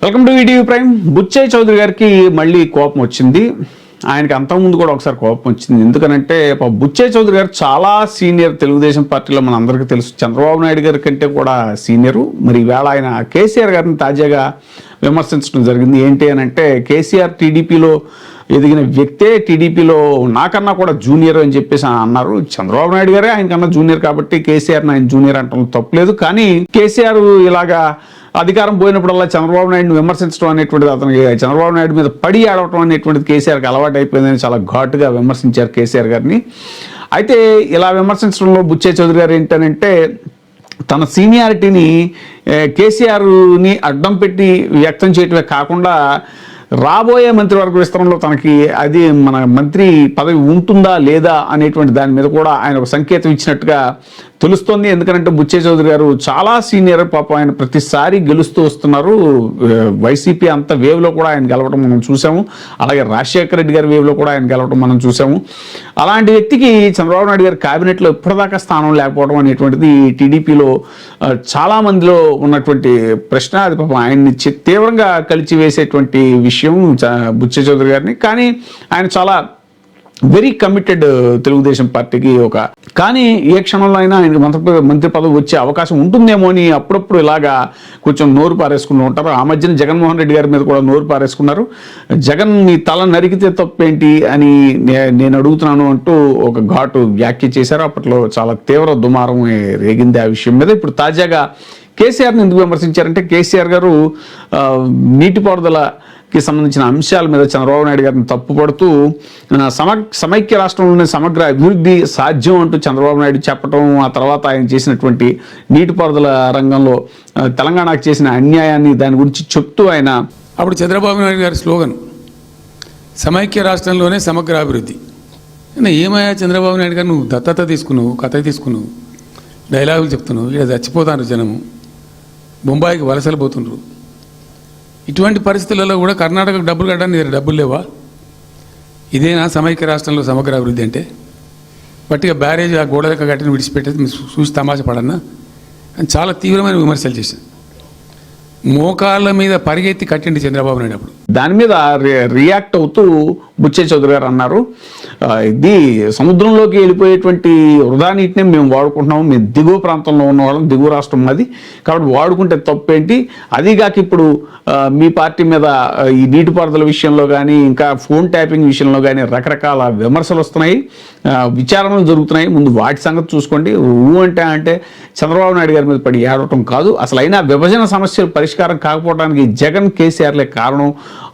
Welcome to ETV prime. Buchaiah Chowdary గారికి మళ్ళీ కోపం వచ్చింది. ఆయనకి అంతకుముందు కూడా ఒకసారి కోపం వచ్చింది. ఎందుకనంటే బుచ్చయ్య చౌదరి గారు చాలా సీనియర్ తెలుగుదేశం పార్టీలో మన అందరికీ తెలుసు. చంద్రబాబు నాయుడు గారి కంటే కూడా సీనియరు. మరి ఈవేళ ఆయన కేసీఆర్ గారిని తాజాగా విమర్శించడం జరిగింది. ఏంటి అని అంటే కేసీఆర్ టీడీపీలో ఎదిగిన వ్యక్తే టీడీపీలో నాకన్నా కూడా జూనియర్ అని చెప్పేసి అన్నారు. చంద్రబాబు నాయుడు గారే ఆయనకన్నా జూనియర్ కాబట్టి కేసీఆర్ని ఆయన జూనియర్ అంటాం తప్పలేదు. కానీ కేసీఆర్ ఇలాగా అధికారం పోయినప్పుడల్లా చంద్రబాబు నాయుడుని విమర్శించడం అనేటువంటిది, అతనికి చంద్రబాబు నాయుడు మీద పడి ఆడటం అనేటువంటిది కేసీఆర్కి అలవాటు అయిపోయిందని చాలా ఘాటుగా విమర్శించారు కేసీఆర్ గారిని. అయితే ఇలా విమర్శించడంలో బుచ్చయ్య చౌదరి గారు ఏంటనంటే తన సీనియారిటీని కేసీఆర్ని అడ్డం పెట్టి వ్యక్తం చేయటమే కాకుండా రాబోయే మంత్రివర్గ విస్తరణలో తనకి అది మన మంత్రి పదవి ఉంటుందా లేదా అనేటువంటి దాని మీద కూడా ఆయన ఒక సంకేతం ఇచ్చినట్టుగా తెలుస్తోంది. ఎందుకంటే బుచ్చయ్య చౌదరి గారు చాలా సీనియర్, పాపం ఆయన ప్రతిసారి గెలుస్తూ వస్తున్నారు. వైసీపీ అంత వేవ్లో కూడా ఆయన గెలవడం మనం చూసాము. అలాగే రాజశేఖర రెడ్డి గారి వేవ్లో కూడా ఆయన గెలవడం మనం చూసాము. అలాంటి వ్యక్తికి చంద్రబాబు నాయుడు గారి క్యాబినెట్లో ఇప్పటిదాకా స్థానం లేకపోవడం అనేటువంటిది టీడీపీలో చాలా మందిలో ఉన్నటువంటి ప్రశ్న. అది పాపం ఆయన్ని తీవ్రంగా కలిచివేసేటువంటి విషయం బుచ్చయ్య చౌదరి గారిని. కానీ ఆయన చాలా వెరీ కమిటెడ్ తెలుగుదేశం పార్టీకి. కానీ ఏ క్షణంలో అయినా ఆయనకి మంత్రి పదవి వచ్చే అవకాశం ఉంటుందేమో అని అప్పుడప్పుడు ఇలాగా కొంచెం నోరు పారేసుకుని ఉంటారు. ఆ మధ్యన జగన్మోహన్ రెడ్డి గారి మీద కూడా నోరు పారేసుకున్నారు. జగన్ నీ తల నరికితే తప్పేంటి అని నేను అడుగుతున్నాను అంటూ ఒక ఘాటు వ్యాఖ్య చేశారు. అప్పట్లో చాలా తీవ్ర దుమారం రేగింది ఆ విషయం మీద. ఇప్పుడు తాజాగా కేసీఆర్ని ఎందుకు విమర్శించారంటే కేసీఆర్ గారు నీటిపారుదలకి సంబంధించిన అంశాల మీద చంద్రబాబు నాయుడు గారిని తప్పుపడుతూ సమైక్య రాష్ట్రంలోనే సమగ్ర అభివృద్ధి సాధ్యం అంటూ చంద్రబాబు నాయుడు చెప్పడం, ఆ తర్వాత ఆయన చేసినటువంటి నీటిపారుదల రంగంలో తెలంగాణకు చేసిన అన్యాయాన్ని దాని గురించి చెప్తూ ఆయన అప్పుడు చంద్రబాబు నాయుడు గారి స్లోగన్ సమైక్య రాష్ట్రంలోనే సమగ్ర అభివృద్ధి. ఏమయ్యా చంద్రబాబు నాయుడు గారు, నువ్వు దత్తత తీసుకున్నావు, కథ తీసుకున్నావు, డైలాగులు చెప్తున్నావు, ఇలా చచ్చిపోతాను జనము, బొంబాయికి వలసలు పోతుండ్రు. ఇటువంటి పరిస్థితులలో కూడా కర్ణాటకకు డబ్బులు కట్టడానికి డబ్బులు లేవా? ఇదేనా సమైక్య రాష్ట్రంలో సమగ్ర అభివృద్ధి అంటే? బట్టిగా బ్యారేజ్ ఆ గోడ లెక్క కట్టిన విడిచిపెట్టేది మీరు చూసి తమాషా పడన్నా అని చాలా తీవ్రమైన విమర్శలు చేశారు. మోకాళ్ళ మీద పరిగెత్తి కట్టిండి చంద్రబాబు నాయుడు. అప్పుడు దాని మీద రియాక్ట్ అవుతూ బుచ్చయ్య చౌదరి గారు అన్నారు, ఇది సముద్రంలోకి వెళ్ళిపోయేటువంటి వృధా నీటిని మేము వాడుకుంటున్నాము, మేము దిగువ ప్రాంతంలో ఉన్న వాళ్ళం, దిగువ రాష్ట్రం అది, కాబట్టి వాడుకుంటే తప్పేంటి? అదిగాక ఇప్పుడు మీ పార్టీ మీద ఈ నీటిపారుదల విషయంలో కానీ ఇంకా ఫోన్ ట్యాపింగ్ విషయంలో కానీ రకరకాల విమర్శలు వస్తున్నాయి, విచారణలు జరుగుతున్నాయి. ముందు వాటి సంగతి చూసుకోండి. అంటే చంద్రబాబు నాయుడు గారి మీద పడి ఏడవటం కాదు, అసలు అయినా విభజన సమస్యలు పరిష్కారం కాకపోవడానికి జగన్ కేసీఆర్లే కారణం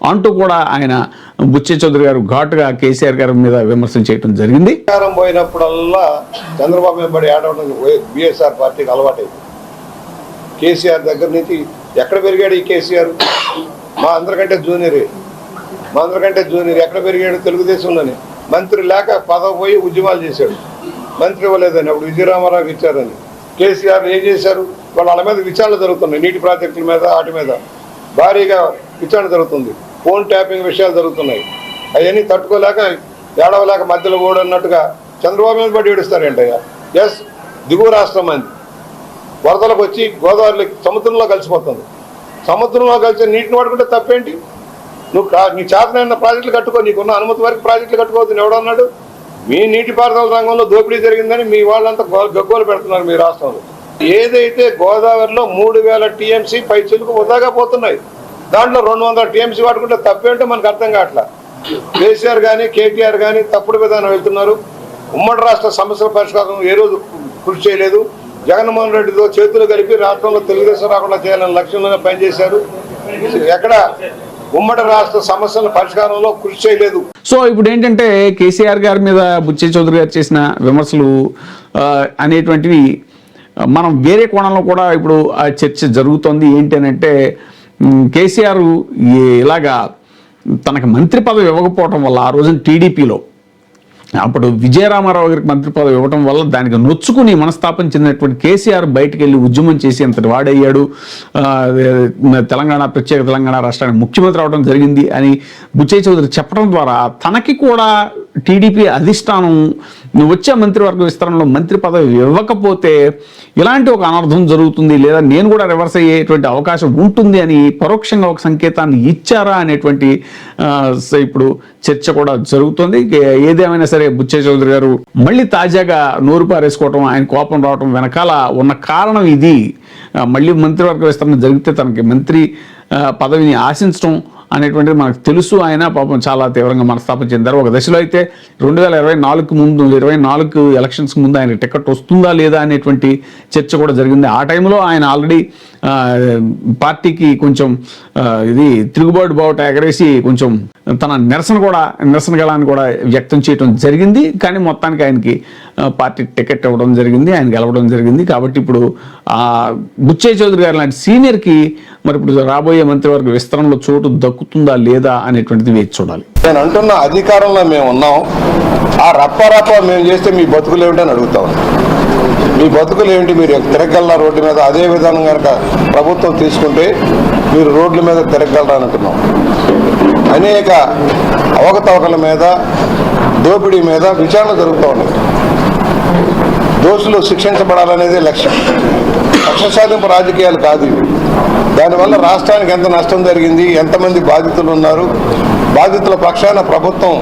అంటూ కూడా ఆయన బుచ్చయ్య చౌదరి గారు ఘాటుగా కేసీఆర్ గారి మీద విమర్శలు చేయడం జరిగింది. అధికారం పోయినప్పుడల్లా చంద్రబాబు మీద పడి ఆడవడం బిఎస్ఆర్ పార్టీకి అలవాటైంది. కేసీఆర్ దగ్గర నుంచి ఎక్కడ పెరిగాడు ఈ కేసీఆర్? మా అందరికంటే జూనియర్ ఎక్కడ పెరిగాడు? తెలుగుదేశంలోనే మంత్రి లేక పదవి పోయి ఉద్యమాలు చేశాడు. మంత్రి ఇవ్వలేదని అప్పుడు విజయరామారావుకి ఇచ్చారని. కేసీఆర్ ఏం చేశారు? వాళ్ళ మీద విచారణ జరుగుతున్నాయి. నీటి ప్రాజెక్టుల మీద వాటి మీద భారీగా విచారణ జరుగుతుంది. ఫోన్ ట్యాపింగ్ విషయాలు జరుగుతున్నాయి. అవన్నీ తట్టుకోలేక ఏడవలేక మధ్యలో ఓడన్నట్టుగా చంద్రబాబు మీద పడి ఏడుస్తారేంటయ్యా? ఎస్, దిగువ రాష్ట్రం అంది వరదలకు వచ్చి గోదావరి సముద్రంలో కలిసిపోతుంది. సముద్రంలో కలిసి నీటిని వాడుకుంటే తప్పేంటి? నువ్వు నీ చేతనైన ప్రాజెక్టులు కట్టుకో, నీకున్న అనుమతి వరకు ప్రాజెక్టులు కట్టుకోవద్దు. ఎవడన్నాడు? మీ నీటిపారుదల రంగంలో దోపిడీ జరిగిందని మీ వాళ్ళంతా గగ్గోలు పెడుతున్నారు మీ రాష్ట్రంలో. ఏదైతే గోదావరిలో 3000 టీఎంసీ పైచులకు వృధాగా పోతున్నాయి, దాంట్లో 200 టీఎంసీ వాడుకుంటే తప్పేంటో మనకు అర్థం కావట్లా. కేసీఆర్ కానీ కేటీఆర్ కానీ తప్పుడు విధానం వెళ్తున్నారు. ఉమ్మడి రాష్ట్ర సమస్యల పరిష్కారం ఏ రోజు కృషి చేయలేదు. జగన్మోహన్ రెడ్డితో చేతులు కలిపి రాష్ట్రంలో తెలుగుదేశం రాకుండా చేయాలని లక్ష్యంలోనే పనిచేశారు. ఎక్కడ ఉమ్మడి రాష్ట్ర సమస్యల పరిష్కారంలో కృషి చేయలేదు. సో ఇప్పుడు ఏంటంటే కేసీఆర్ గారి మీద బుచ్చయ్య చౌదరి గారు చేసిన విమర్శలు అనేటువంటివి మనం వేరే కోణంలో కూడా ఇప్పుడు ఆ చర్చ జరుగుతోంది. ఏంటి అని అంటే కేసీఆర్ ఇలాగా తనకు మంత్రి పదవి ఇవ్వకపోవటం వల్ల ఆ రోజున టీడీపీలో అప్పుడు విజయరామారావు గారికి మంత్రి పదవి ఇవ్వడం వల్ల దానికి నొచ్చుకుని మనస్తాపం చెందినటువంటి కేసీఆర్ బయటకు వెళ్ళి ఉద్యమం చేసి అంతటి వాడయ్యాడు. ప్రత్యేక తెలంగాణ రాష్ట్రానికి ముఖ్యమంత్రి అవడం జరిగింది అని బుచ్చయ్య చౌదరి చెప్పడం ద్వారా తనకి కూడా టీడీపీ అధిష్టానం నువ్వు వచ్చే మంత్రివర్గ విస్తరణలో మంత్రి పదవి ఇవ్వకపోతే ఇలాంటి ఒక అనర్థం జరుగుతుంది, లేదా నేను కూడా రివర్స్ అయ్యేటువంటి అవకాశం ఉంటుంది అని పరోక్షంగా ఒక సంకేతాన్ని ఇచ్చారా అనేటువంటి ఇప్పుడు చర్చ కూడా జరుగుతుంది. ఏదేమైనా సరే బుచ్చయ్య చౌదరి గారు మళ్ళీ తాజాగా నోరు పారేసుకోవటం, ఆయన కోపం రావటం వెనకాల ఉన్న కారణం ఇది. మళ్ళీ మంత్రివర్గ విస్తరణ జరిగితే తనకి మంత్రి పదవిని ఆశించడం అనేటువంటిది మనకు తెలుసు. ఆయన పాపం చాలా తీవ్రంగా మనస్తాపం చెందారు. ఒక దశలో అయితే 2024 ముందు 24 ఎలక్షన్స్ ముందు ఆయన టికెట్ వస్తుందా లేదా అనేటువంటి చర్చ కూడా జరిగింది. ఆ టైంలో ఆయన ఆల్రెడీ పార్టీకి కొంచెం ఇది తిరుగుబాటు బావుట ఎగరేసి కొంచెం తన నిరసన గళాన్ని కూడా వ్యక్తం చేయడం జరిగింది. కానీ మొత్తానికి ఆయనకి పార్టీ టికెట్ ఇవ్వడం జరిగింది, ఆయన గెలవడం జరిగింది. కాబట్టి ఇప్పుడు బుచ్చయ్య చౌదరి గారు లాంటి సీనియర్కి మరి ఇప్పుడు రాబోయే మంత్రివర్గ విస్తరణలో చోటు దక్కుతుందా లేదా అనేటువంటిది వేచి చూడాలి. నేను అంటున్న అధికారంలో మేము ఉన్నాం, ఆ రప్ప మేము చేస్తే మీ బతుకులు ఏమిటని అడుగుతాం. మీ బతుకులు ఏమిటి? మీరు తిరగలరా రోడ్డు మీద? అదే విధానం కనుక ప్రభుత్వం తీసుకుంటే మీరు రోడ్ల మీద తిరగలరా అంటున్నాం. అనేక అవకతవకల మీద, దోపిడీ మీద విచారణ జరుగుతూ ఉన్నాయి. దోషులు శిక్షించబడాలనేది లక్ష్యం. కక్ష సాధింపు రాజకీయాలు కాదు ఇవి. దానివల్ల రాష్ట్రానికి ఎంత నష్టం జరిగింది, ఎంతమంది బాధితులు ఉన్నారు, బాధితుల పక్షాన ప్రభుత్వం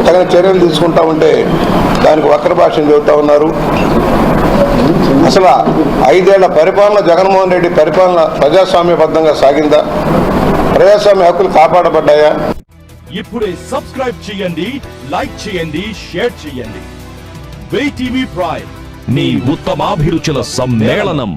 తగిన చర్యలు తీసుకుంటా ఉంటే దానికి వక్ర భాషను చెబుతూ ఉన్నారు. అసలు 5 ఏళ్ల పరిపాలన, జగన్మోహన్ రెడ్డి పరిపాలన ప్రజాస్వామ్యబద్ధంగా సాగిందా? ప్రజాస్వామ్య హక్కులు కాపాడబడ్డాయా? ఇప్పుడే సబ్స్క్రైబ్ చేయండి, లైక్ చేయండి, షేర్ చేయండి. VTV ప్రైమ్, మీ ఉత్తమాభిరుచుల సమ్మేళనం.